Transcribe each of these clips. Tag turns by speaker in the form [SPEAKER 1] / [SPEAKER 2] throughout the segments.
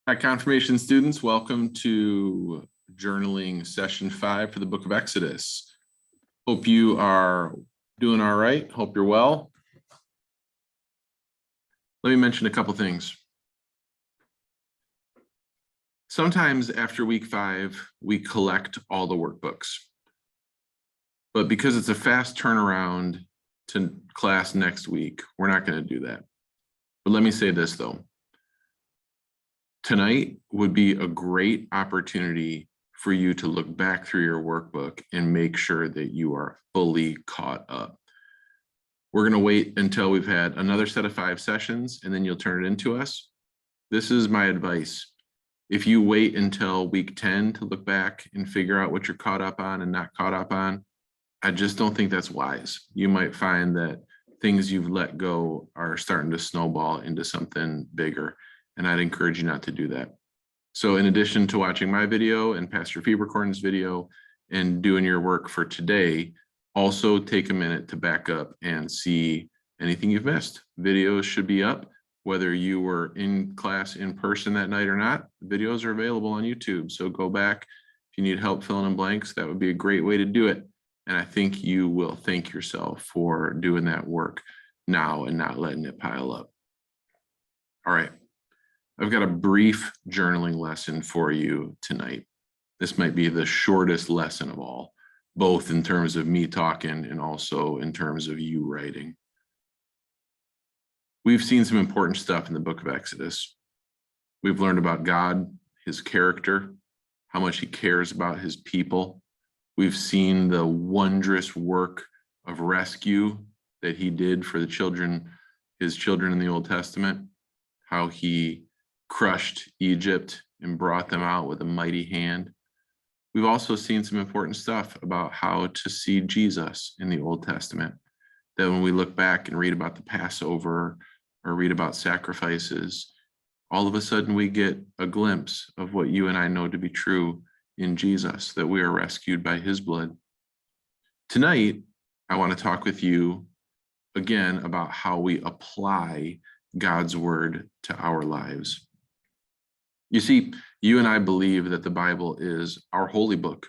[SPEAKER 1] Hi, confirmation students. Welcome to journaling session 5 for the book of Exodus. Hope you are doing all right. Hope you're well. Let me mention a couple things. Sometimes after week 5, we collect all the workbooks. But because it's a fast turnaround to class next week, we're not going to do that. But let me say this, though. Tonight would be a great opportunity for you to look back through your workbook and make sure that you are fully caught up. We're going to wait until we've had another set of 5 sessions, and then you'll turn it into us. This is my advice. If you wait until week 10 to look back and figure out what you're caught up on and not caught up on, I just don't think that's wise. You might find that things you've let go are starting to snowball into something bigger. And I'd encourage you not to do that. So in addition to watching my video and Pastor Fieberkorn's video and doing your work for today, also take a minute to back up and see anything you've missed. Videos should be up, whether you were in class in person that night or not. Videos are available on YouTube. So go back. If you need help filling in blanks, that would be a great way to do it. And I think you will thank yourself for doing that work now and not letting it pile up. All right. I've got a brief journaling lesson for you tonight. This might be the shortest lesson of all, both in terms of me talking and also in terms of you writing. We've seen some important stuff in the book of Exodus. We've learned about God, his character, how much he cares about his people. We've seen the wondrous work of rescue that he did for the children, his children in the Old Testament, how he crushed Egypt and brought them out with a mighty hand. We've also seen some important stuff about how to see Jesus in the Old Testament, that when we look back and read about the Passover or read about sacrifices, all of a sudden we get a glimpse of what you and I know to be true in Jesus, that we are rescued by his blood. Tonight, I want to talk with you again about how we apply God's word to our lives. You see, you and I believe that the Bible is our holy book.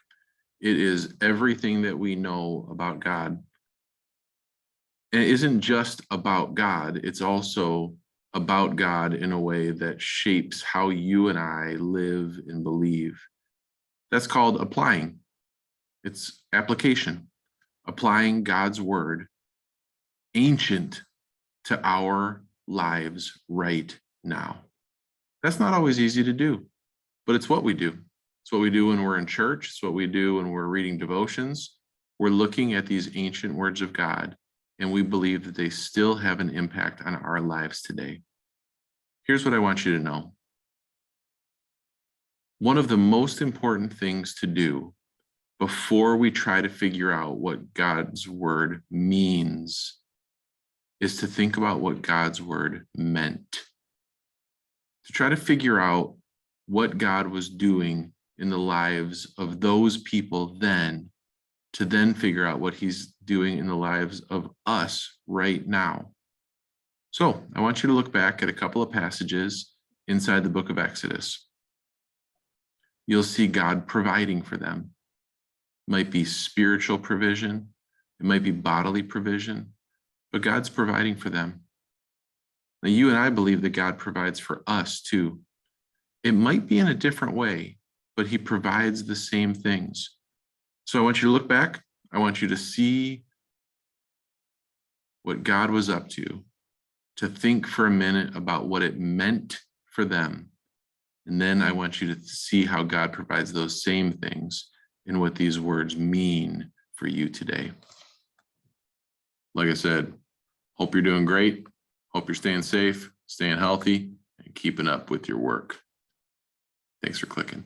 [SPEAKER 1] It is everything that we know about God. And it isn't just about God, it's also about God in a way that shapes how you and I live and believe. That's called applying. It's application, applying God's word, ancient, to our lives right now. That's not always easy to do, but it's what we do. It's what we do when we're in church. It's what we do when we're reading devotions. We're looking at these ancient words of God, and we believe that they still have an impact on our lives today. Here's what I want you to know. One of the most important things to do before we try to figure out what God's word means is to think about what God's word meant. To try to figure out what God was doing in the lives of those people then, to then figure out what he's doing in the lives of us right now. So I want you to look back at a couple of passages inside the book of Exodus. You'll see God providing for them. It might be spiritual provision, it might be bodily provision, but God's providing for them. Now, you and I believe that God provides for us too. It might be in a different way, but he provides the same things. So I want you to look back. I want you to see what God was up to think for a minute about what it meant for them. And then I want you to see how God provides those same things and what these words mean for you today. Like I said, hope you're doing great. Hope you're staying safe, staying healthy, and keeping up with your work. Thanks for clicking.